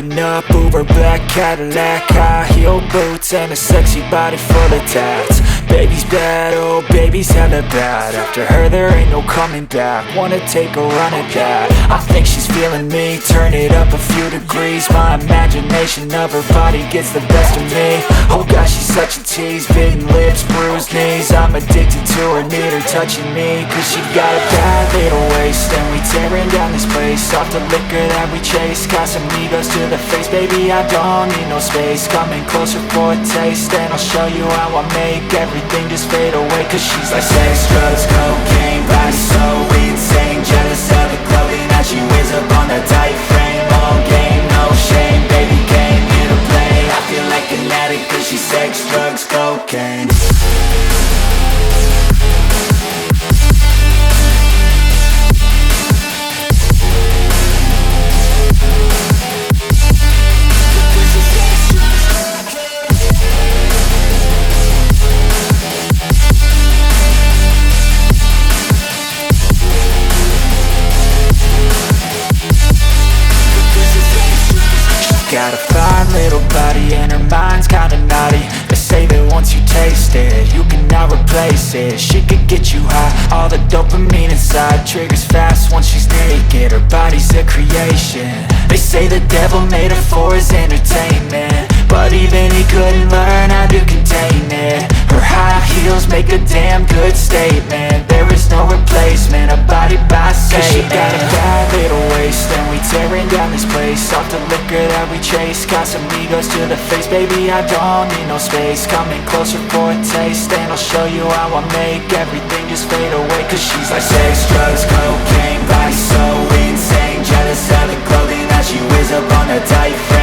Driving up Uber black Cadillac, high heel boots and a sexy body full of tats. Baby's bad, oh baby's hella bad. After her there ain't no coming back. Wanna take a run at that. I think she's feeling me, turn it up a few degrees. My imagination of her body gets the best of me. Oh gosh, she's such a tease, bitten lips, bruised knees. I'm addicted to her, need her touching me, cause she got a bad little waist. And we tearing down this place, off the liquor that we chase. Got some egos to the face, baby I don't need no space. Coming closer for a taste, and I'll show you how I make everything just fade away. Cause she's like sex, drugs, cocaine, body so insane. Jealous of the clothing that she wears up on that tight frame. All game, no shame, baby came here to play. I feel like an addict cause she's sex, drugs, cocaine. Got a fine little body and her mind's kinda naughty. They say that once you taste it, you cannot replace it. She could get you high, all the dopamine inside triggers fast once she's naked. Her body's a creation. They say the devil made her for his entertainment, but even he couldn't learn how to contain it. Her high heels make a damn good statement. There is no replacement, a body by Satan. Cause she got a bad little waist, and we tearing down this place, off the liquor that we chase. Got some egos to the face, baby I don't need no space. Coming closer for a taste, and I'll show you how I make everything just fade away. Cause she's like sex, drugs, cocaine, body so insane. Jealous of the clothing that she wears up on her tight frame.